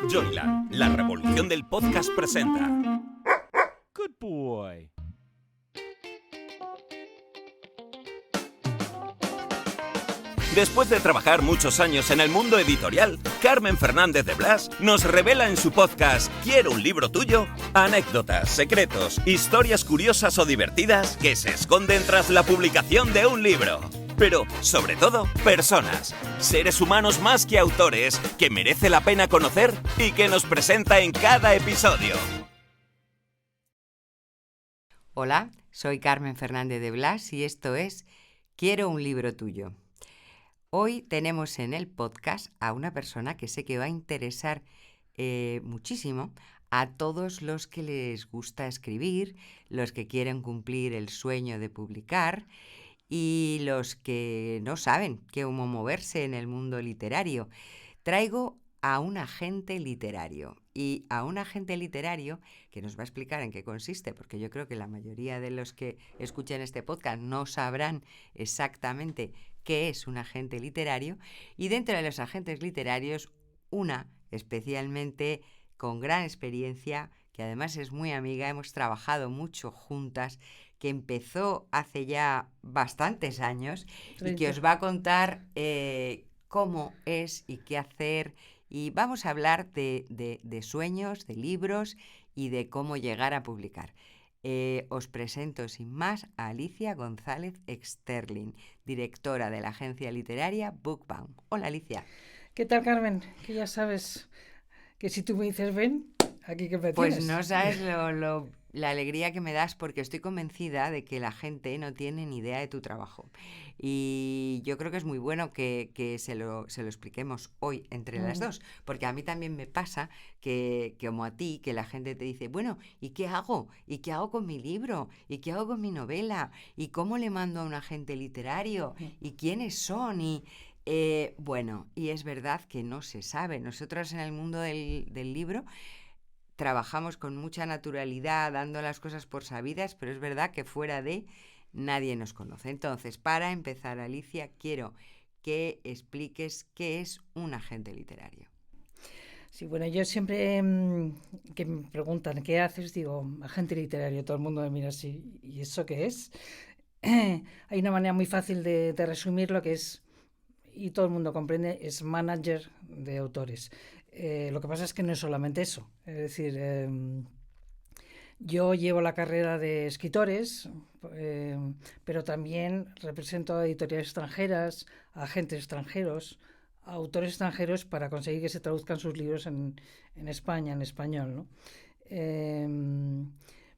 Joyland, la revolución del podcast presenta. Good boy. Después de trabajar muchos años en el mundo editorial, Carmen Fernández de Blas nos revela en su podcast ¿Quiero un libro tuyo? Anécdotas, secretos, historias curiosas o divertidas que se esconden tras la publicación de un libro. Pero, sobre todo, personas, seres humanos más que autores, que merece la pena conocer y que nos presenta en cada episodio. Hola, soy Carmen Fernández de Blas y esto es Quiero un libro tuyo. Hoy tenemos en el podcast a una persona que sé que va a interesar muchísimo a todos los que les gusta escribir, los que quieren cumplir el sueño de publicar y los que no saben cómo moverse en el mundo literario. Traigo a un agente literario y a un agente literario que nos va a explicar en qué consiste, porque yo creo que la mayoría de los que escuchan este podcast no sabrán exactamente qué es un agente literario, y dentro de los agentes literarios, una especialmente con gran experiencia, que además es muy amiga, hemos trabajado mucho juntas, que empezó hace ya bastantes años 30. Y que os va a contar cómo es y qué hacer. Y vamos a hablar de sueños, de libros y de cómo llegar a publicar. Os presento sin más a Alicia González Exterlin, directora de la agencia literaria Bookbound. Hola, Alicia. ¿Qué tal, Carmen? Que ya sabes que si tú me dices ven, aquí que me pues tienes. No sabes la alegría que me das, porque estoy convencida de que la gente no tiene ni idea de tu trabajo. Y yo creo que es muy bueno que se lo expliquemos hoy entre las dos, porque a mí también me pasa que, como a ti, que la gente te dice, bueno, ¿y qué hago? ¿Y qué hago con mi libro? ¿Y qué hago con mi novela? ¿Y cómo le mando a un agente literario? ¿Y quiénes son? Y y es verdad que no se sabe. Nosotros en el mundo del libro trabajamos con mucha naturalidad, dando las cosas por sabidas, pero es verdad que fuera de nadie nos conoce. Entonces, para empezar, Alicia, quiero que expliques qué es un agente literario. Sí, bueno, yo siempre que me preguntan ¿qué haces? Digo, agente literario. Todo el mundo me mira así, ¿y eso qué es? Hay una manera muy fácil de resumir lo que es, y todo el mundo comprende, es manager de autores. Lo que pasa es que no es solamente eso. Es decir, yo llevo la carrera de escritores, pero también represento a editoriales extranjeras, a agentes extranjeros, a autores extranjeros para conseguir que se traduzcan sus libros en España, en español, ¿no?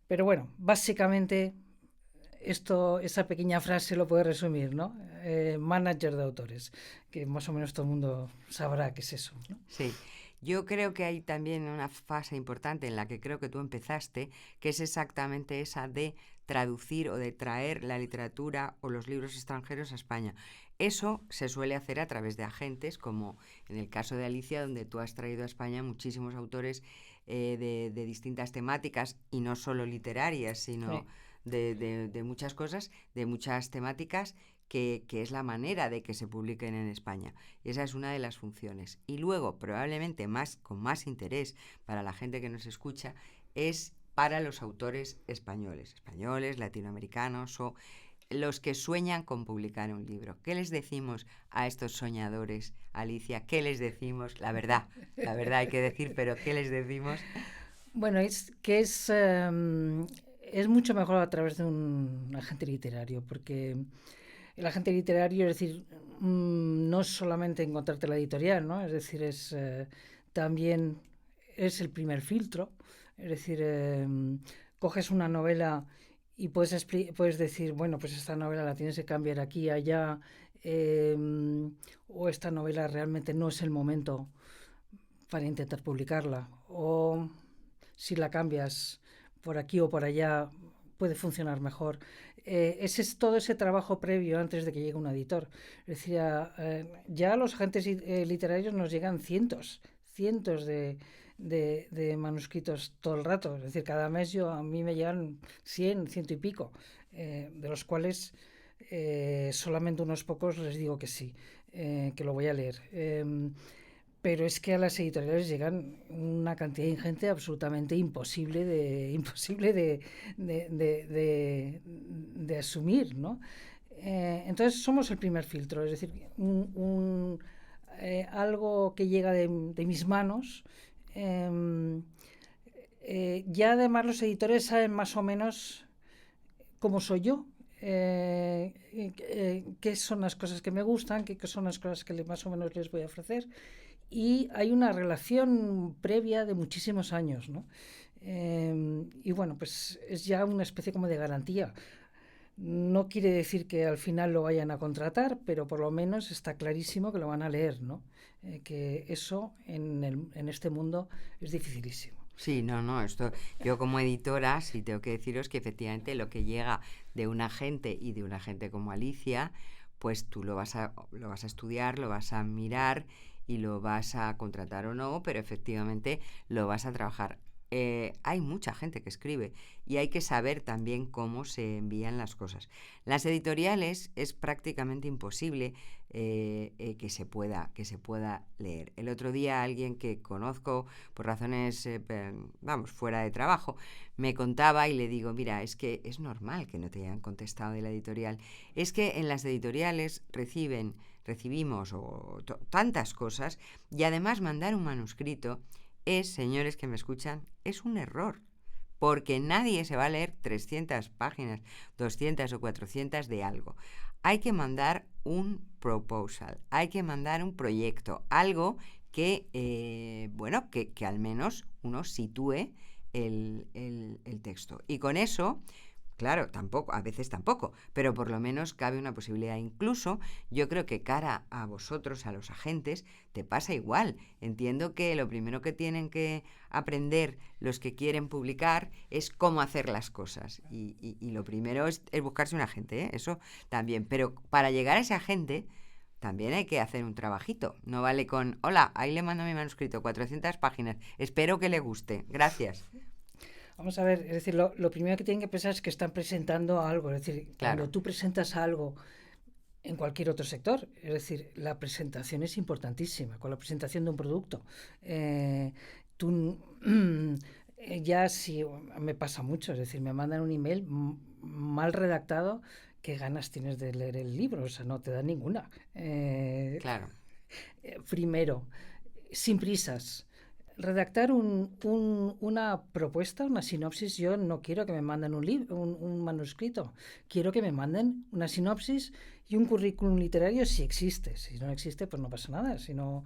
Pero bueno, básicamente esa pequeña frase lo puede resumir, ¿no? Manager de autores, que más o menos todo el mundo sabrá qué es eso, ¿no? Sí. Yo creo que hay también una fase importante en la que creo que tú empezaste, que es exactamente esa de traducir o de traer la literatura o los libros extranjeros a España. Eso se suele hacer a través de agentes, como en el caso de Alicia, donde tú has traído a España muchísimos autores de distintas temáticas, y no solo literarias, sino de muchas cosas, de muchas temáticas, que es la manera de que se publiquen en España. Y esa es una de las funciones. Y luego, probablemente con más interés para la gente que nos escucha, es para los autores españoles, latinoamericanos o los que sueñan con publicar un libro. ¿Qué les decimos a estos soñadores, Alicia? ¿Qué les decimos? La verdad hay que decir, pero ¿qué les decimos? Bueno, es mucho mejor a través de un agente literario, porque el agente literario, es decir, no es solamente encontrarte la editorial, ¿no? Es decir, también es el primer filtro. Es decir, coges una novela y puedes decir, bueno, pues esta novela la tienes que cambiar aquí, allá, o esta novela realmente no es el momento para intentar publicarla, o si la cambias por aquí o por allá puede funcionar mejor. Ese es todo ese trabajo previo antes de que llegue un editor. Es decir, ya a los agentes literarios nos llegan cientos de manuscritos todo el rato. Es decir, cada mes a mí me llegan 100 y pico, de los cuales solamente unos pocos les digo que sí, que lo voy a leer. pero es que a las editoriales llegan una cantidad ingente absolutamente imposible de asumir, ¿no? Entonces somos el primer filtro, es decir, algo que llega de mis manos. Ya además los editores saben más o menos cómo soy yo, qué son las cosas que me gustan, qué son las cosas que más o menos les voy a ofrecer, y hay una relación previa de muchísimos años, ¿no? Y bueno, pues es ya una especie como de garantía. No quiere decir que al final lo vayan a contratar, pero por lo menos está clarísimo que lo van a leer, ¿no? Que eso en este mundo es dificilísimo. Sí, no, esto yo como editora sí tengo que deciros que efectivamente lo que llega de un agente y de una agente como Alicia, pues tú lo vas a estudiar, lo vas a mirar y lo vas a contratar o no, pero efectivamente lo vas a trabajar. Hay mucha gente que escribe y hay que saber también cómo se envían las cosas. Las editoriales es prácticamente imposible que se pueda leer. El otro día alguien que conozco por razones, fuera de trabajo, me contaba y le digo, mira, es que es normal que no te hayan contestado de la editorial. Es que en las editoriales recibimos tantas cosas y además mandar un manuscrito señores que me escuchan, es un error, porque nadie se va a leer 300 páginas, 200 o 400 de algo. Hay que mandar un proposal, hay que mandar un proyecto, algo que, que al menos uno sitúe el texto. Y con eso, claro, a veces tampoco, pero por lo menos cabe una posibilidad. Incluso yo creo que cara a vosotros, a los agentes, te pasa igual. Entiendo que lo primero que tienen que aprender los que quieren publicar es cómo hacer las cosas. Y lo primero es buscarse un agente, ¿eh? Eso también. Pero para llegar a ese agente también hay que hacer un trabajito. No vale con, hola, ahí le mando mi manuscrito, 400 páginas, espero que le guste, gracias. Vamos a ver, es decir, lo primero que tienen que pensar es que están presentando algo. Es decir, Claro. Cuando tú presentas algo en cualquier otro sector, es decir, la presentación es importantísima, con la presentación de un producto. Tú ya si me pasa mucho, es decir, me mandan un email mal redactado, ¿qué ganas tienes de leer el libro? O sea, no te da ninguna. Claro. Primero, sin prisas. Redactar una propuesta, una sinopsis, yo no quiero que me manden un manuscrito, quiero que me manden una sinopsis y un currículum literario si existe. Si no existe, pues no pasa nada, si no,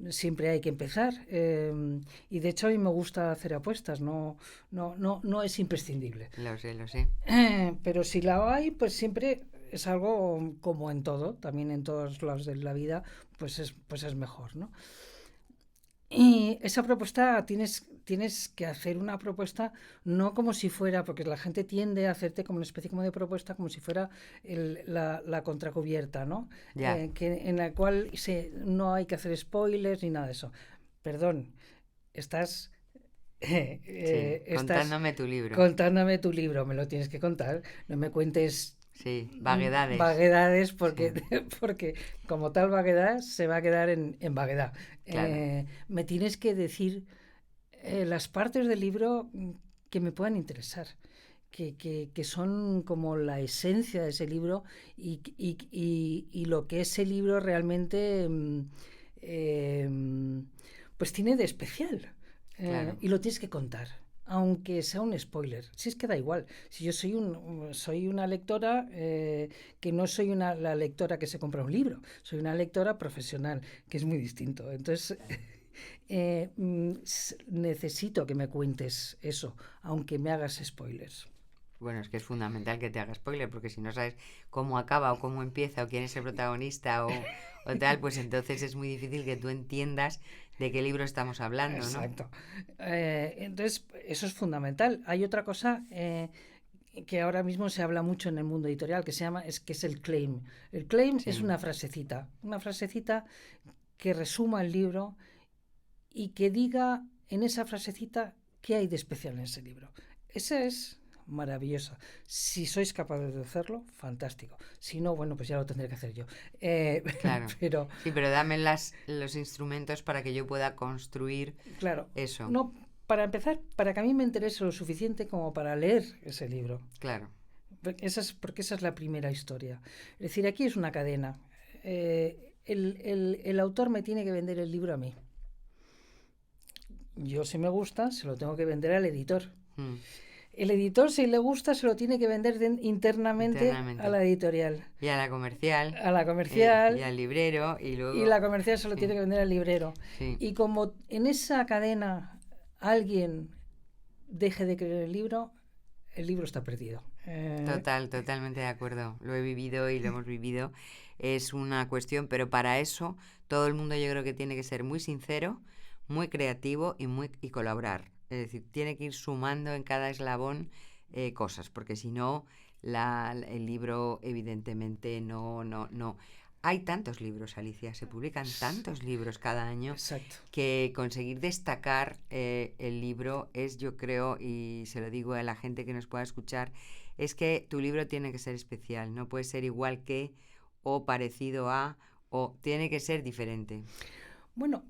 siempre hay que empezar. Y de hecho a mí me gusta hacer apuestas, no es imprescindible. Lo sé. Pero si la hay, pues siempre es algo como en todo, también en todos los de la vida, pues es mejor, ¿no? Y esa propuesta tienes que hacer una propuesta no como si fuera, porque la gente tiende a hacerte como una especie como de propuesta como si fuera la contracubierta, ¿no? Ya. En la cual no hay que hacer spoilers ni nada de eso. Perdón, estás contándome tu libro. Contándome tu libro, me lo tienes que contar, no me cuentes Sí, vaguedades. Vaguedades porque, sí. Porque como tal vaguedad se va a quedar en vaguedad. Claro. Me tienes que decir las partes del libro que me puedan interesar, que son como la esencia de ese libro y lo que ese libro realmente pues tiene de especial. Claro. Y lo tienes que contar. Aunque sea un spoiler, si es que da igual. Si yo soy una lectora que no soy la lectora que se compra un libro, soy una lectora profesional, que es muy distinto. Entonces, necesito que me cuentes eso, aunque me hagas spoilers. Bueno, es que es fundamental que te haga spoiler, porque si no sabes cómo acaba o cómo empieza o quién es el protagonista o tal, pues entonces es muy difícil que tú entiendas de qué libro estamos hablando, ¿no? Exacto. Entonces, eso es fundamental. Hay otra cosa que ahora mismo se habla mucho en el mundo editorial, que es el claim. El claim Sí. es una frasecita que resuma el libro y que diga en esa frasecita qué hay de especial en ese libro. Esa es maravillosa. Si sois capaces de hacerlo, fantástico. Si no, bueno, pues ya lo tendré que hacer yo. Claro. Pero, Sí, pero dame los instrumentos para que yo pueda construir claro, eso. no, para empezar, para que a mí me interese lo suficiente como para leer ese libro. Claro. Porque esa es la primera historia. Es decir, aquí es una cadena. El autor me tiene que vender el libro a mí. Yo, si me gusta, se lo tengo que vender al editor. Mm. El editor, si le gusta, se lo tiene que vender internamente a la editorial. Y a la comercial. A la comercial. Y al librero. Y luego... Y la comercial se lo tiene que vender al librero. Sí. Y como en esa cadena alguien deje de creer el libro está perdido. Totalmente de acuerdo. Lo he vivido y lo hemos vivido. Es una cuestión, pero para eso todo el mundo yo creo que tiene que ser muy sincero, muy creativo y colaborar. Es decir, tiene que ir sumando en cada eslabón cosas, porque si no, el libro evidentemente no. Hay tantos libros, Alicia, se publican tantos libros cada año. Exacto. Que conseguir destacar el libro es, yo creo, y se lo digo a la gente que nos pueda escuchar, es que tu libro tiene que ser especial, no puede ser igual que o parecido a, o tiene que ser diferente. Bueno,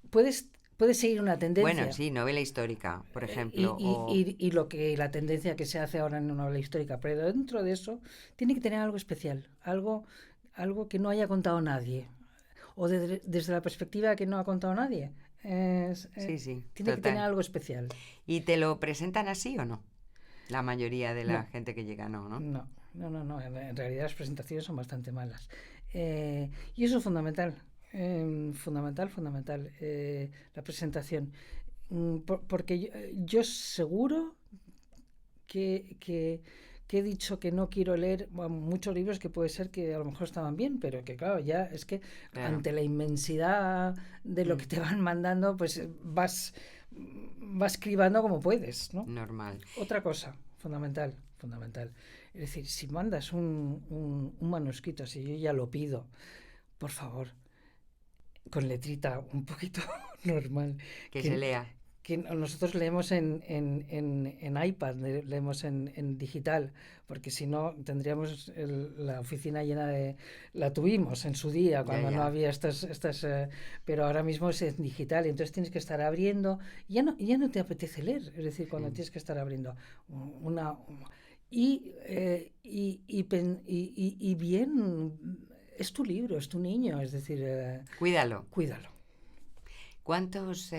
puedes seguir una tendencia. Bueno, sí, novela histórica, por ejemplo. Y la tendencia que se hace ahora en una novela histórica, pero dentro de eso tiene que tener algo especial, algo que no haya contado nadie, o desde la perspectiva que no ha contado nadie. Sí, tiene que tener algo especial. ¿Y te lo presentan así o no? La mayoría de la gente que llega, ¿no? No. En realidad las presentaciones son bastante malas. Y eso es fundamental. Fundamental. La presentación. Porque yo seguro que he dicho que no quiero leer muchos libros que puede ser que a lo mejor estaban bien, pero que claro, ya es que ante la inmensidad de lo que te van mandando, pues vas cribando como puedes, ¿no? Normal. Otra cosa fundamental. Es decir, si mandas un manuscrito, si yo ya lo pido, por favor, con letrita un poquito normal. Que se lea. Que nosotros leemos en iPad, leemos en digital, porque si no tendríamos la oficina llena de... La tuvimos en su día, cuando no había estas pero ahora mismo es en digital, y entonces tienes que estar abriendo, ya no te apetece leer, es decir, cuando tienes que estar abriendo y bien, es tu libro, es tu niño, es decir... Cuídalo. ¿Cuántos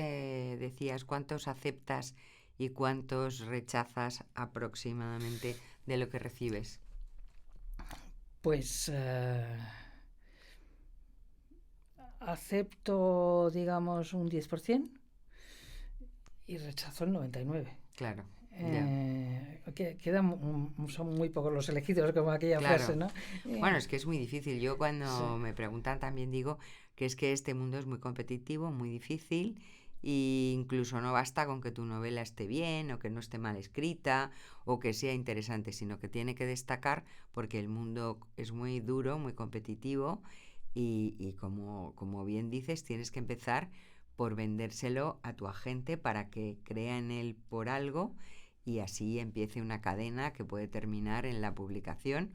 aceptas y cuántos rechazas aproximadamente de lo que recibes? Pues acepto, digamos, un 10% y rechazo el 99%. Claro. Son muy pocos los elegidos, como aquella frase, ¿no? Bueno, es que es muy difícil. Yo cuando me preguntan también digo que es que este mundo es muy competitivo, muy difícil, e incluso no basta con que tu novela esté bien o que no esté mal escrita o que sea interesante, sino que tiene que destacar porque el mundo es muy duro, muy competitivo y como bien dices, tienes que empezar por vendérselo a tu agente para que crea en él por algo y así empiece una cadena que puede terminar en la publicación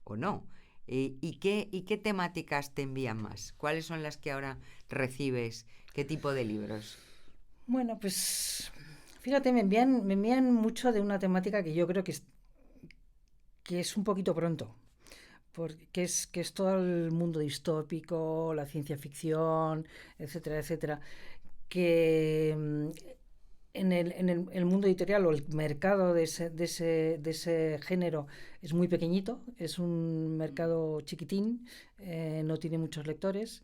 o no. ¿Y qué temáticas te envían más? ¿Cuáles son las que ahora recibes? ¿Qué tipo de libros? Bueno, pues fíjate, me envían mucho de una temática que yo creo que es un poquito pronto, porque es todo el mundo distópico, la ciencia ficción, etcétera, que en el mundo editorial o el mercado de ese género es muy pequeñito, es un mercado chiquitín, no tiene muchos lectores.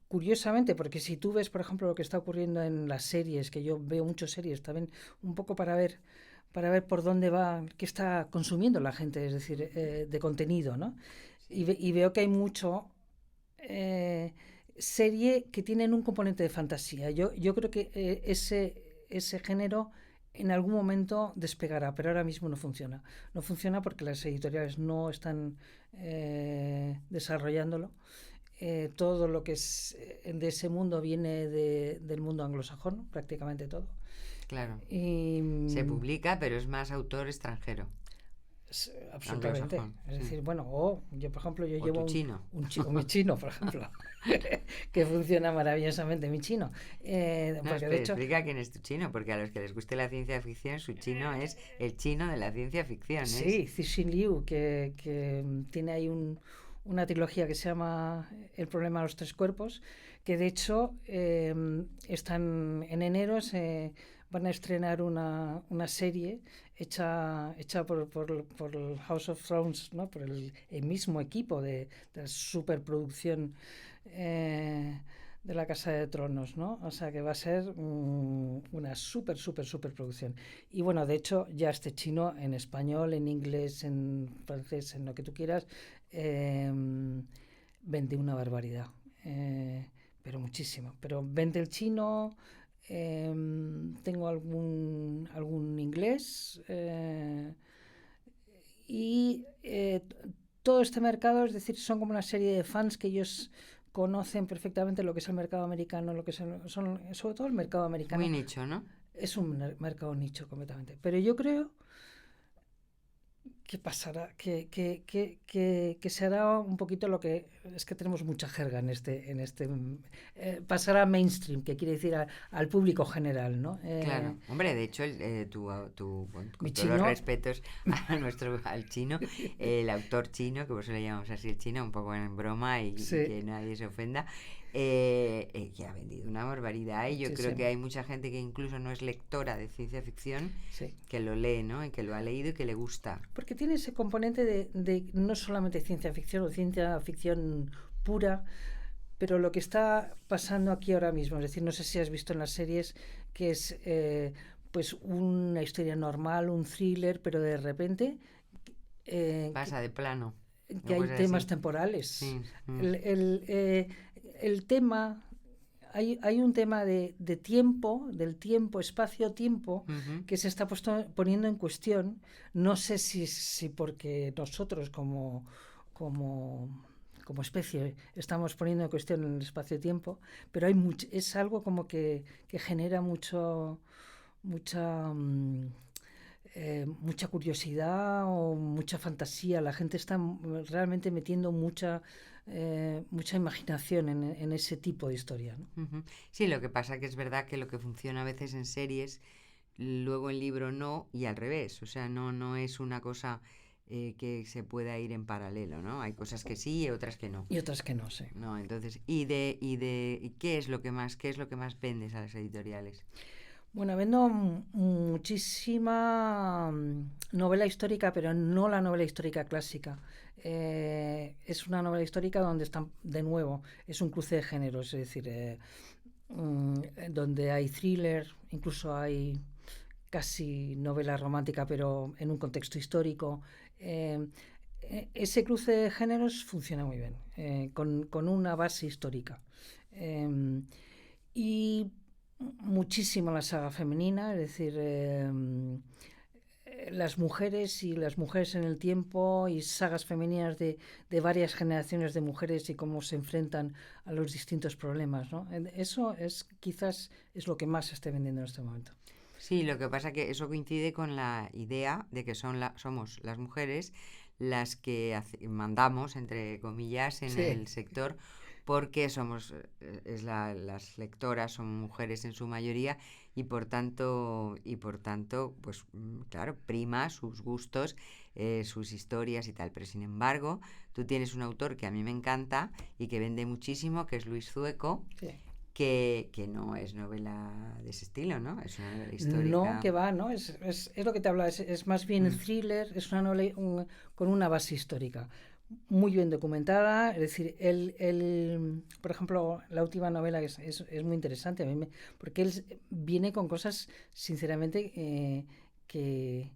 Curiosamente, porque si tú ves, por ejemplo, lo que está ocurriendo en las series, que yo veo muchas series también, un poco para ver por dónde va, qué está consumiendo la gente, es decir, de contenido, ¿no? Y veo que hay mucho serie que tienen un componente de fantasía. Yo creo que ese género en algún momento despegará, pero ahora mismo no funciona. No funciona porque las editoriales no están desarrollándolo. todo lo que es de ese mundo viene del mundo anglosajón, prácticamente todo. Claro. Y Se publica, pero es más autor extranjero. absolutamente. Anglosajón, Es sí. decir, bueno, yo por ejemplo, yo O llevo tu chino. mi chino, por ejemplo, que funciona maravillosamente mi chino. No, Porque de hecho, explica quién es tu chino, porque a los que les guste la ciencia ficción, su chino es el chino de la ciencia ficción. sí, Cixin Liu, que tiene ahí una trilogía que se llama El problema de los tres cuerpos, que de hecho están en enero, van a estrenar una serie hecha por el House of Thrones, ¿no? Por el mismo equipo de la superproducción de la Casa de Tronos, ¿no? O sea que va a ser una super producción. Y bueno, de hecho, ya este chino en español, en inglés, en francés, en lo que tú quieras, vende una barbaridad. Pero muchísimo. Pero vende el chino, tengo algún inglés, y todo este mercado, es decir, son como una serie de fans que ellos conocen perfectamente lo que es el mercado americano, lo que sobre todo el mercado americano. Muy nicho, ¿no? Es un mercado nicho completamente. Pero yo creo que pasará, que se hará un poquito lo que es que tenemos mucha jerga en este pasará mainstream, que quiere decir al público general, ¿no? Claro, hombre, de hecho, bueno, con Mi todos chino- los respetos al chino, el autor chino, que por eso le llamamos así el chino, un poco en broma y Sí. que nadie se ofenda, que ha vendido una barbaridad y yo creo Muchísimo. que hay mucha gente que incluso no es lectora de ciencia ficción Sí. que lo lee, ¿no? Y que lo ha leído y que le gusta. Porque tiene ese componente de no solamente ciencia ficción o ciencia ficción pura, pero lo que está pasando aquí ahora mismo, es decir, no sé si has visto en las series que es pues una historia normal, un thriller, pero de repente Pasa de plano. que hay Una cosa temas así. temporales. Sí. El tema, hay un tema de tiempo, del tiempo, espacio-tiempo, Ujú. que se está poniendo en cuestión. No sé si porque nosotros como especie estamos poniendo en cuestión el espacio-tiempo, pero es algo como que genera mucha curiosidad o mucha fantasía. La gente está realmente metiendo mucha imaginación en ese tipo de historia, ¿no? Ujú. Sí, lo que pasa que es verdad que lo que funciona a veces en series, luego en libro no, y al revés. O sea, no es una cosa que se pueda ir en paralelo, ¿no? Hay cosas que sí y otras que no. Y otras que no sé. No, entonces, ¿y qué es lo que más vendes a las editoriales? Bueno, vendo muchísima novela histórica, pero no la novela histórica clásica. Es una novela histórica donde están, de nuevo, es un cruce de géneros, es decir, donde hay thriller, incluso hay casi novela romántica, pero en un contexto histórico. Ese cruce de géneros funciona muy bien, con una base histórica. Y muchísimo la saga femenina, es decir, las mujeres y las mujeres en el tiempo y sagas femeninas de varias generaciones de mujeres y cómo se enfrentan a los distintos problemas, ¿no? Eso quizás es lo que más se esté vendiendo en este momento. Sí, lo que pasa que eso coincide con la idea de que somos las mujeres las que mandamos, entre comillas, en Sí. el sector, porque las lectoras son mujeres en su mayoría y por tanto, pues claro, prima sus gustos, sus historias y tal. Pero sin embargo, tú tienes un autor que a mí me encanta y que vende muchísimo, que es Luis Zueco, Sí. que no es novela de ese estilo, ¿no? Es una novela histórica. No, que va, ¿no? Es lo que te hablaba, es más bien thriller, es una novela con una base histórica. Muy bien documentada, es decir, por ejemplo, la última novela es muy interesante, porque él viene con cosas, sinceramente, que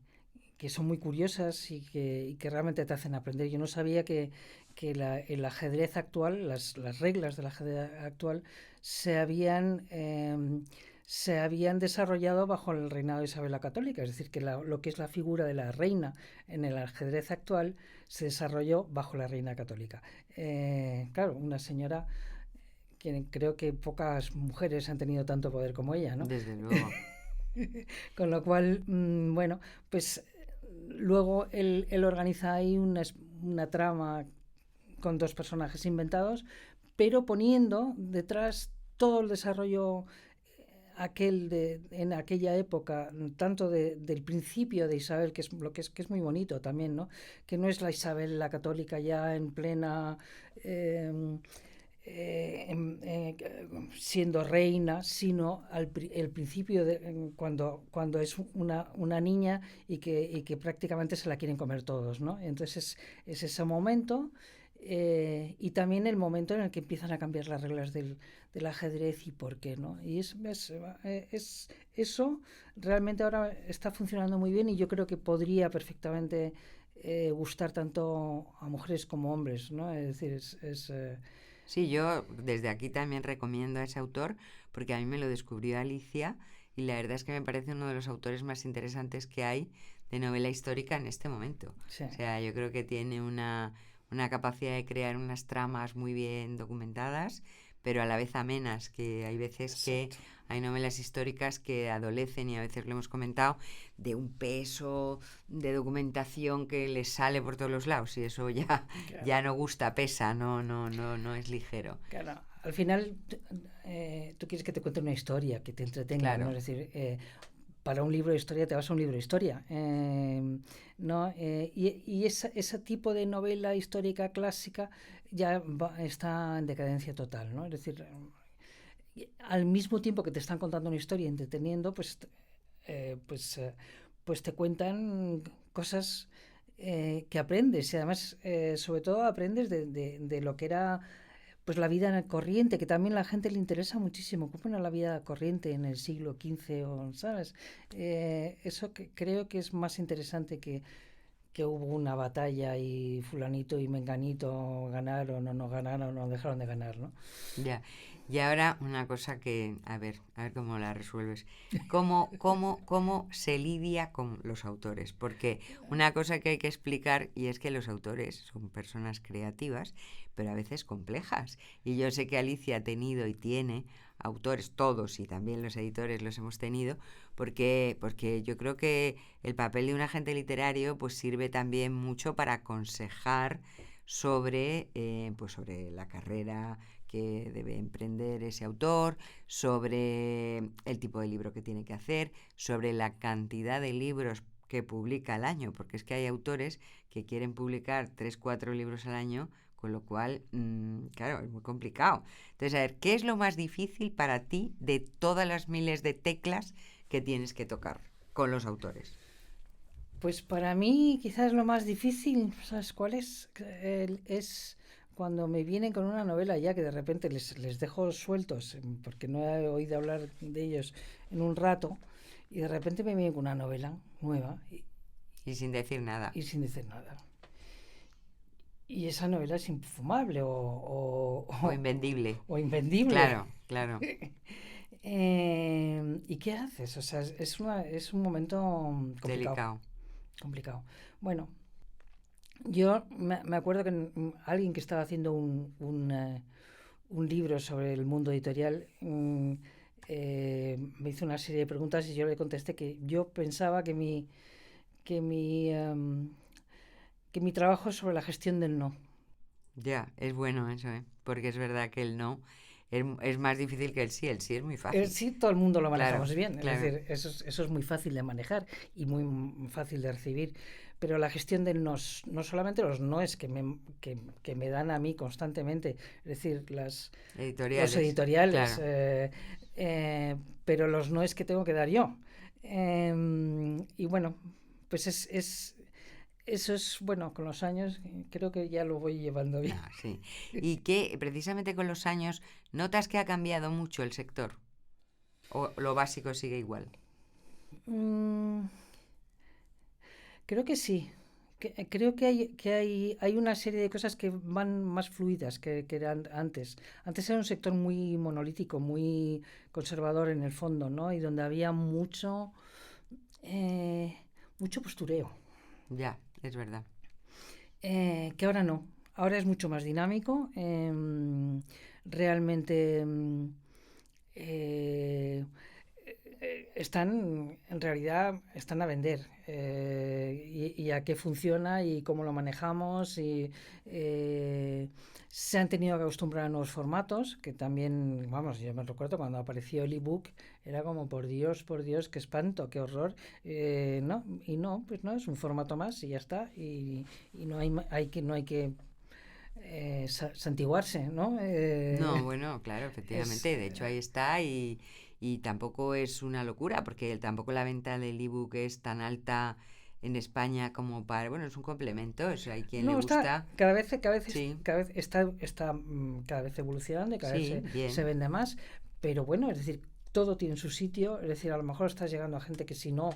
son muy curiosas y que realmente te hacen aprender. Yo no sabía que el ajedrez actual, las reglas del ajedrez actual, se habían se habían desarrollado bajo el reinado de Isabel la Católica, es decir, que lo que es la figura de la reina en el ajedrez actual se desarrolló bajo la reina católica. Claro, una señora que creo que pocas mujeres han tenido tanto poder como ella, ¿no? Desde luego. Con lo cual, bueno, pues luego él organiza ahí una trama con dos personajes inventados, pero poniendo detrás todo el desarrollo en aquella época, tanto del principio de Isabel, que es muy bonito también, ¿no? Que no es la Isabel la católica ya en plena siendo reina, sino el principio cuando es una niña y que prácticamente se la quieren comer todos, ¿no? Entonces es ese momento. Y también el momento en el que empiezan a cambiar las reglas del ajedrez y por qué, ¿no? Y eso realmente ahora está funcionando muy bien y yo creo que podría perfectamente gustar tanto a mujeres como a hombres, ¿no? Es decir, Sí, yo desde aquí también recomiendo a ese autor porque a mí me lo descubrió Alicia y la verdad es que me parece uno de los autores más interesantes que hay de novela histórica en este momento. sí. O sea, yo creo que tiene una capacidad de crear unas tramas muy bien documentadas, pero a la vez amenas, que hay veces que hay novelas históricas que adolecen, y a veces lo hemos comentado, de un peso de documentación que les sale por todos los lados, y eso Claro. ya no gusta, pesa, no es ligero. Claro, al final tú quieres que te cuente una historia, que te entretenga, Claro. ¿no? Es decir, para un libro de historia te vas a un libro de historia, ¿no? Y ese tipo de novela histórica clásica ya está en decadencia total, ¿no? Es decir, al mismo tiempo que te están contando una historia entreteniendo, eh, pues, eh, pues te cuentan cosas que aprendes y además sobre todo aprendes de lo que era pues la vida corriente, que también a la gente le interesa muchísimo. ¿Cómo era la vida corriente en el siglo XV? ¿Sabes? Eso que creo que es más interesante que hubo una batalla y fulanito y menganito ganaron o no ganaron o dejaron de ganar, ¿no? Ya. Y ahora una cosa que, a ver cómo la resuelves. ¿Cómo se lidia con los autores? Porque una cosa que hay que explicar, y es que los autores son personas creativas, pero a veces complejas. Y yo sé que Alicia ha tenido y tiene autores, todos, y también los editores los hemos tenido, porque yo creo que el papel de un agente literario pues sirve también mucho para aconsejar sobre la carrera que debe emprender ese autor, sobre el tipo de libro que tiene que hacer, sobre la cantidad de libros que publica al año, porque es que hay autores que quieren publicar 3-4 libros al año, con lo cual, claro, es muy complicado. Entonces, a ver, ¿qué es lo más difícil para ti de todas las miles de teclas que tienes que tocar con los autores? Pues para mí quizás lo más difícil, ¿sabes cuál es? Es cuando me vienen con una novela ya que de repente les dejo sueltos porque no he oído hablar de ellos en un rato y de repente me vienen con una novela nueva Y sin decir nada. y sin decir nada. Y esa novela es infumable O invendible. o invendible. Claro. ¿Y qué haces? O sea, es un momento complicado. Complicado. Bueno, yo me acuerdo que alguien que estaba haciendo un libro sobre el mundo editorial me hizo una serie de preguntas y yo le contesté que yo pensaba que mi trabajo es sobre la gestión del no. Ya, es bueno eso, porque es verdad que el no es más difícil que el sí es muy fácil. Sí, todo el mundo lo manejamos Claro, bien, claro. es decir, eso es muy fácil de manejar y muy fácil de recibir, pero la gestión del no solamente los noes que me dan a mí constantemente, es decir, los editoriales, claro. pero los noes que tengo que dar yo. Y bueno, pues eso es, bueno, con los años creo que ya lo voy llevando bien. Sí. Y que precisamente con los años notas que ha cambiado mucho el sector, o lo básico sigue igual. Creo que sí. Creo que hay una serie de cosas que van más fluidas que eran antes. Antes era un sector muy monolítico, muy conservador en el fondo, ¿no? Y donde había eh, mucho postureo. Ya, es verdad. Que ahora no. Ahora es mucho más dinámico. Realmente eh, en realidad, están a vender. Y a qué funciona y cómo lo manejamos. Y se han tenido que acostumbrar a nuevos formatos, que también, vamos, yo me recuerdo cuando apareció el ebook, era como, por Dios, qué espanto, qué horror. No, y no, pues no, es un formato más y ya está. Y no hay que santiguarse, ¿no? No, bueno, claro, Es, efectivamente. De hecho, ahí está y tampoco es una locura porque tampoco la venta del ebook es tan alta en España como para... Bueno, es un complemento, eso hay quien le no, está gusta. Sí, cada vez está cada vez evolucionando y cada vez sí, se bien. vende más, pero bueno, es decir, todo tiene su sitio, es decir, a lo mejor estás llegando a gente que si no,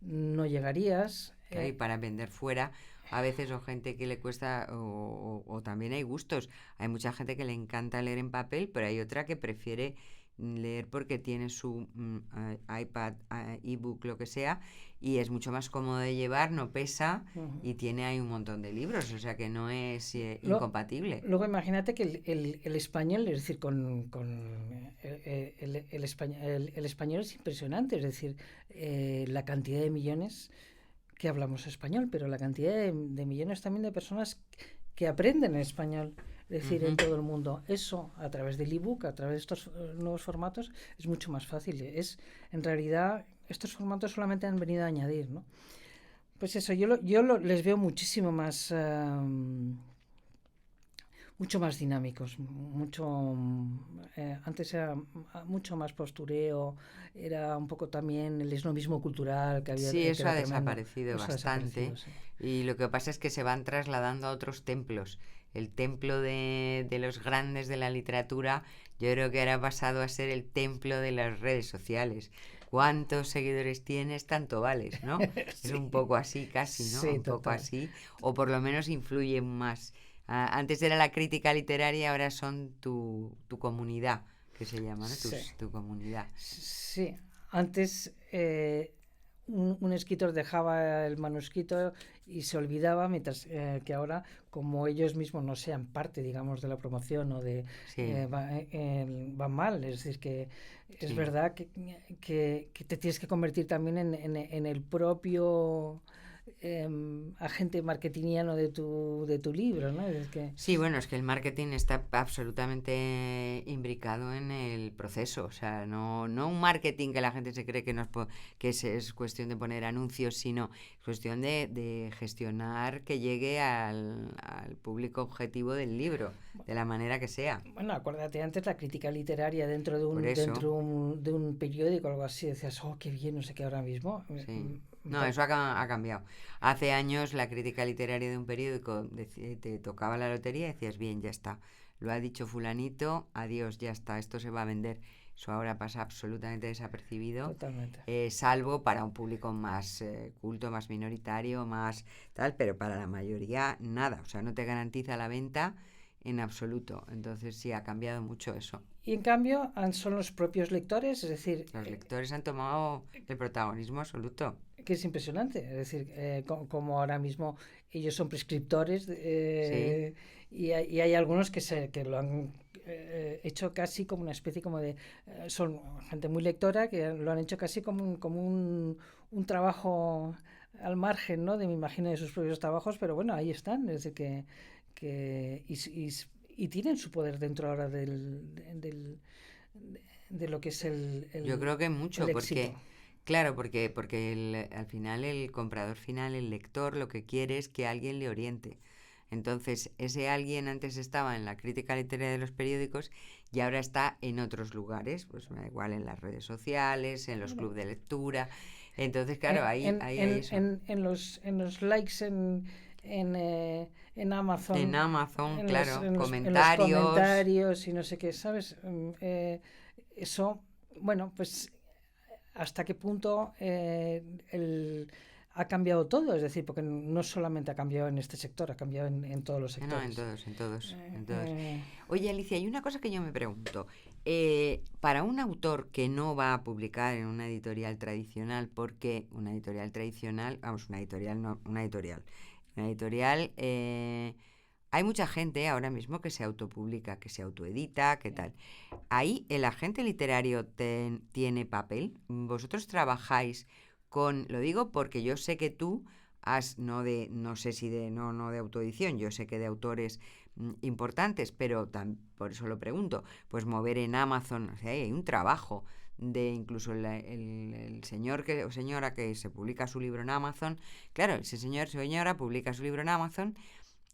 no llegarías. Claro, y para vender fuera, a veces o gente que le cuesta, o también hay gustos. Hay mucha gente que le encanta leer en papel, pero hay otra que prefiere leer porque tiene su iPad, ebook, lo que sea, y es mucho más cómodo de llevar, no pesa Ujú. y tiene ahí un montón de libros, o sea que no es Lo- incompatible. Luego imagínate que el español, es decir, el español es impresionante, es decir, la cantidad de millones que hablamos español, pero la cantidad de millones también de personas que aprenden español, es decir, en Ujú. todo el mundo. Eso a través del ebook, a través de estos nuevos formatos, es mucho más fácil. En realidad, estos formatos solamente han venido a añadir, ¿no? Pues eso, les veo mucho más dinámicos, antes era mucho más postureo, era un poco también el esnovismo cultural que había, Sí, que eso era ha tremendo. desaparecido Eso ha desaparecido, bastante sí. y lo que pasa es que se van trasladando a otros templos. El templo de los grandes de la literatura, yo creo que ahora ha pasado a ser el templo de las redes sociales. ¿Cuántos seguidores tienes? Tanto vales, ¿no? Es un Sí, poco así casi, ¿no? sí, Un poco total. así, o por lo menos influyen más. Antes era la crítica literaria, ahora son tu comunidad, que se llama, ¿no? Sí, Tu comunidad. sí. Antes un escritor dejaba el manuscrito y se olvidaba, mientras que ahora, como ellos mismos no sean parte, digamos, de la promoción o Sí, van mal. Es decir, que es sí. verdad que te tienes que convertir también en el propio agente marketingiano de tu libro, ¿no? Es que, Sí, bueno, es que el marketing está absolutamente imbricado en el proceso. O sea, no un marketing que la gente se cree que, es cuestión de poner anuncios, sino es cuestión de gestionar que llegue al público objetivo del libro, de la manera que sea. bueno, acuérdate antes la crítica literaria dentro de Por un, eso, dentro un- de un periódico o algo así, decías, oh, qué bien, no sé qué ahora mismo. sí. No, eso ha cambiado. Hace años la crítica literaria de un periódico te tocaba la lotería y decías, bien, ya está. Lo ha dicho fulanito, adiós, ya está, esto se va a vender. Eso ahora pasa absolutamente desapercibido, Totalmente. salvo para un público más culto, más minoritario, más tal, pero para la mayoría nada. O sea, no te garantiza la venta en absoluto. Entonces sí, ha cambiado mucho eso. Y en cambio son los propios lectores, es decir, Los lectores han tomado el protagonismo absoluto. que es impresionante, es decir, como ahora mismo ellos son prescriptores Sí, y hay algunos que lo han hecho casi como una especie como de... son gente muy lectora que lo han hecho casi como un trabajo al margen, ¿no? Me imagino, de sus propios trabajos, pero bueno, ahí están, es decir, y tienen su poder dentro ahora de lo que es yo creo que el mucho, éxito. porque, claro, porque al final el comprador final, el lector, lo que quiere es que alguien le oriente. Entonces, ese alguien antes estaba en la crítica literaria de los periódicos y ahora está en otros lugares, pues me da igual en las redes sociales, en los clubes de lectura. Entonces, claro, ahí hay eso. En los likes en En Amazon, Amazon, claro, en los comentarios. comentarios y no sé qué, ¿sabes? Eso, bueno, pues hasta qué punto ha cambiado todo, es decir, porque no solamente ha cambiado en este sector, ha cambiado en todos los No, sectores. en todos. Eh, Oye, Alicia, hay una cosa que yo me pregunto. Para un autor que no va a publicar en una editorial tradicional, porque una editorial tradicional, vamos, una editorial, no, una editorial, hay mucha gente ahora mismo que se autopublica, que se autoedita, ¿qué tal? Ahí el agente literario tiene papel. Vosotros trabajáis con, lo digo porque yo sé que tú has, no sé si no de autoedición, yo sé que de autores importantes, pero por eso lo pregunto, pues mover en Amazon, o sea, hay un trabajo de incluso el señor o señora que se publica su libro en Amazon, claro, ese señor o señora publica su libro en Amazon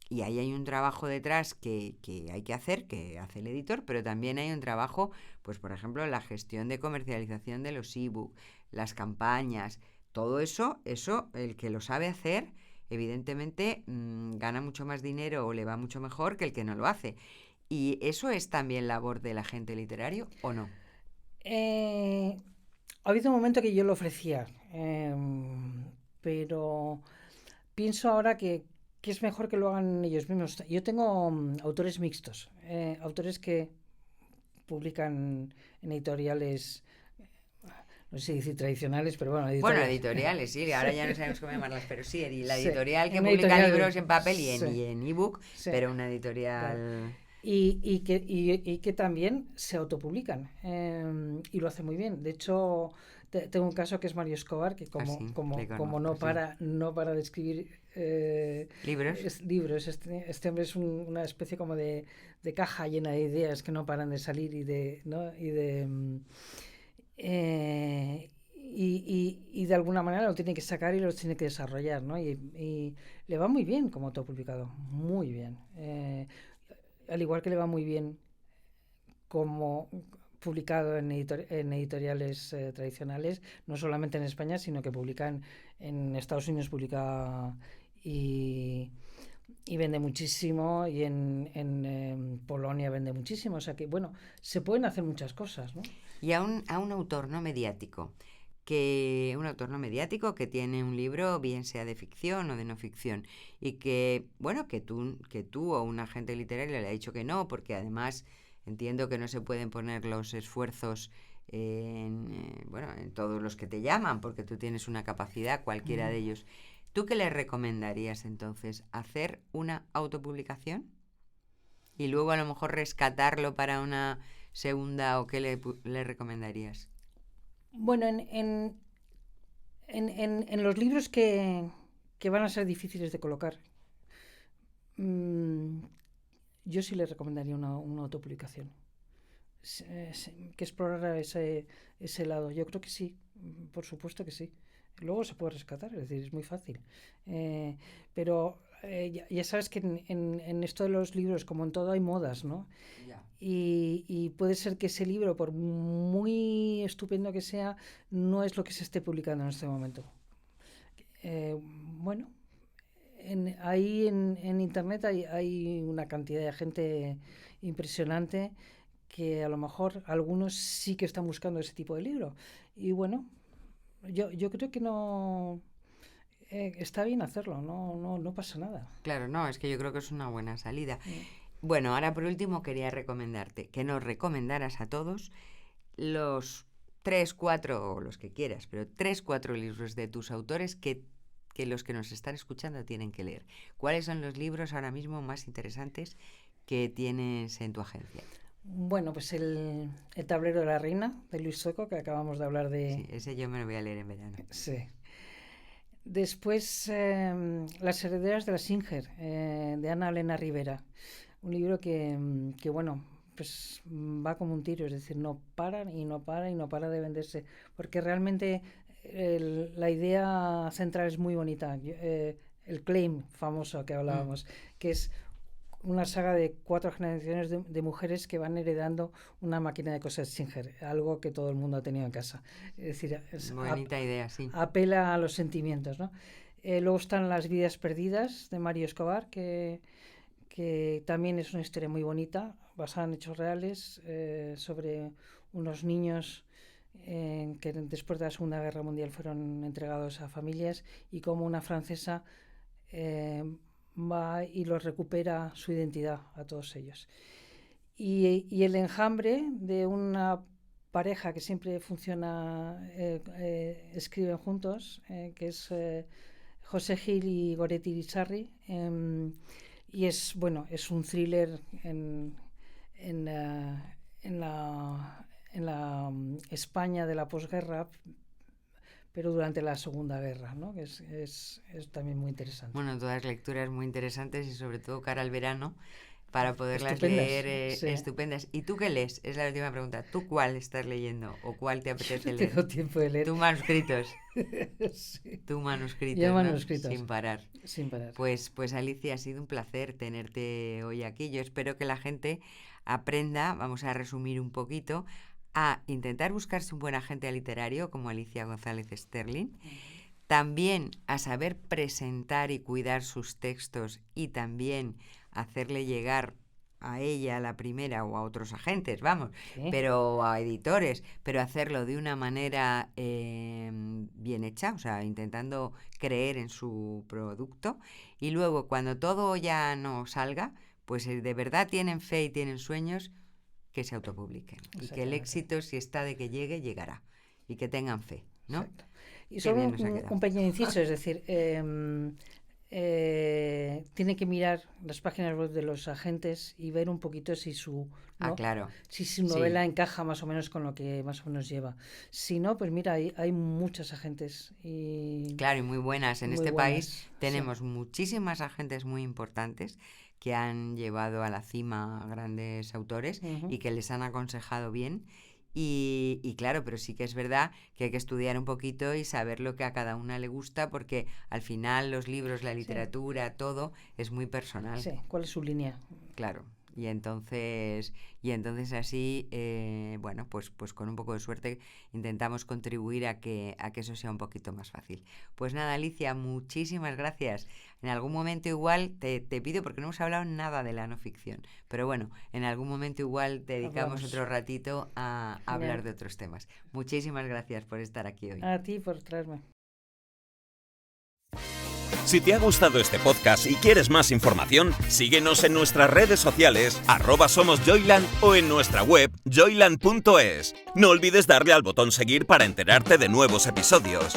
y ahí hay un trabajo detrás que hay que hacer, que hace el editor, pero también hay un trabajo, pues por ejemplo, la gestión de comercialización de los ebook, las campañas, todo eso, el que lo sabe hacer, evidentemente gana mucho más dinero o le va mucho mejor que el que no lo hace. ¿Y eso es también labor del agente literario o no? eh, ha habido un momento que yo lo ofrecía, pero pienso ahora que es mejor que lo hagan ellos mismos. Yo tengo autores mixtos, autores que publican en editoriales, no sé si decir tradicionales, pero bueno, Bueno, editoriales. editoriales, sí, ahora ya no sabemos cómo llamarlas, pero sí, la Sí, editorial que una publica editorial, libros en papel sí, y en ebook, sí, pero una claro. editorial... Y que también se autopublican y lo hace muy bien. De hecho, tengo un caso que es Mario Escobar, que Así, le como conozco, sí. no para de escribir ¿Libros? libros. Este hombre es una especie como de caja llena de ideas que no paran de salir ¿no? Y de alguna manera lo tiene que sacar y lo tiene que desarrollar, ¿no? Y le va muy bien como autopublicado, muy bien. Al igual que le va muy bien como publicado en editoriales tradicionales, no solamente en España, sino que publican en Estados Unidos, publica y, y vende muchísimo, y en Polonia vende muchísimo. O sea que, bueno, se pueden hacer muchas cosas, ¿no? Y a un autor no mediático, un autor no mediático que tiene un libro, bien sea de ficción o de no ficción, y que, bueno, que tú o un agente literario le ha dicho que no, porque además entiendo que no se pueden poner los esfuerzos bueno, en todos los que te llaman, porque tú tienes una capacidad, cualquiera de ellos. ¿Tú qué le recomendarías entonces? ¿Hacer una autopublicación? Y luego a lo mejor rescatarlo para una segunda, ¿o qué le recomendarías? Bueno, en los libros que van a ser difíciles de colocar, mm, yo sí le recomendaría una autopublicación. Que explorara ese lado. Yo creo que sí, por supuesto que sí. Luego se puede rescatar, es decir, es muy fácil. Pero ya sabes que en esto de los libros, como en todo, hay modas, ¿no? Ya. Y puede ser que ese libro, por muy estupendo que sea, no es lo que se esté publicando en este momento. Bueno, ahí en Internet hay una cantidad de gente impresionante que a lo mejor algunos sí que están buscando ese tipo de libro. Y bueno, yo creo que no está bien hacerlo, no pasa nada. Claro, no, es que yo creo que es una buena salida. Mm. Bueno, ahora por último quería recomendarte que nos recomendaras a todos los 3, 4, o los que quieras, pero 3, 4 libros de tus autores que los que nos están escuchando tienen que leer. ¿Cuáles son los libros ahora mismo más interesantes que tienes en tu agencia? Bueno, pues el tablero de la reina de Luis Zoco, que acabamos de hablar de... Sí, ese yo me lo voy a leer en verano. Sí. Después, Las herederas de la Singer, de Ana Elena Rivera. Un libro que, bueno, pues va como un tiro, es decir, no para y no para y no para de venderse, porque realmente la idea central es muy bonita. El claim famoso que hablábamos, que es una saga de 4 generaciones de mujeres que van heredando una máquina de coser Singer, algo que todo el mundo ha tenido en casa. Es decir, Bonita idea, sí. apela a los sentimientos, ¿no? Luego están Las vidas perdidas de Mario Escobar, que también es una historia muy bonita, basada en hechos reales, sobre unos niños que después de la Segunda Guerra Mundial fueron entregados a familias, y cómo una francesa va y los recupera su identidad a todos ellos. Y el enjambre de una pareja que siempre funciona, escriben juntos, que es José Gil y Goretti Irizarry, y es un thriller en la España de la posguerra, pero durante la Segunda Guerra, ¿no? Que es también muy interesante. Bueno, todas lecturas muy interesantes y sobre todo cara al verano, para poderlas Estupendas, leer sí. Estupendas. ¿Y tú qué lees? Es la última pregunta. ¿Tú cuál estás leyendo o cuál te apetece leer? Tengo tiempo de leer. Tú manuscritos. Sí. Tú manuscritos, Yo ¿no? manuscritos. Sin parar. Sin parar. Pues Alicia, ha sido un placer tenerte hoy aquí. Yo espero que la gente aprenda, vamos a resumir un poquito, a intentar buscarse un buen agente literario como Alicia González Sterling, también a saber presentar y cuidar sus textos y también hacerle llegar a ella, a la primera, o a otros agentes, vamos, Sí. pero a editores, pero hacerlo de una manera bien hecha, o sea, intentando creer en su producto, y luego cuando todo ya no salga, pues de verdad tienen fe y tienen sueños, que se autopubliquen, y que el éxito, si está de que llegue, llegará, y que tengan fe, ¿no? Exacto. Y solo bien nos ha quedado. un pequeño inciso, es decir, tiene que mirar las páginas web de los agentes y ver un poquito si su Claro. si su novela encaja más o menos con lo que más o menos lleva. Si no, pues mira, hay muchas agentes. Claro, y muy buenas. En muy este buenas, país tenemos muchísimas agentes muy importantes que han llevado a la cima a grandes autores y que les han aconsejado bien. Y claro, pero sí que es verdad que hay que estudiar un poquito y saber lo que a cada una le gusta, porque al final los libros, la literatura, todo es muy personal. Sí, ¿cuál es su línea? Claro. Y entonces así, bueno, pues con un poco de suerte intentamos contribuir a que eso sea un poquito más fácil. Pues nada, Alicia, muchísimas gracias. En algún momento igual te pido, porque no hemos hablado nada de la no ficción, pero bueno, en algún momento igual dedicamos otro ratito a hablar de otros temas. Muchísimas gracias por estar aquí hoy. A ti por traerme. Si te ha gustado este podcast y quieres más información, síguenos en nuestras redes sociales, @somosjoyland, o en nuestra web, joyland.es. No olvides darle al botón seguir para enterarte de nuevos episodios.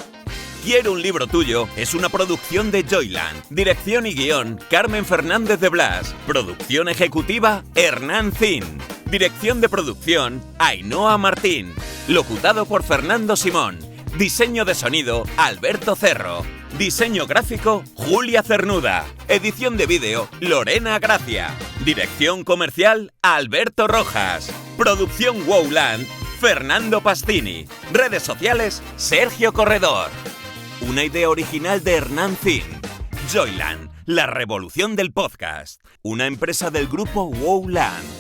Quiero un libro tuyo es una producción de Joyland. Dirección y guión, Carmen Fernández de Blas. Producción ejecutiva, Hernán Zin. Dirección de producción, Ainhoa Martín. Locutado por Fernando Simón. Diseño de sonido, Alberto Cerro. Diseño gráfico, Julia Cernuda. Edición de vídeo, Lorena Gracia. Dirección comercial, Alberto Rojas. Producción Wowland, Fernando Pastini. Redes sociales, Sergio Corredor. Una idea original de Hernán Zin. Joyland, la revolución del podcast. Una empresa del grupo Wowland.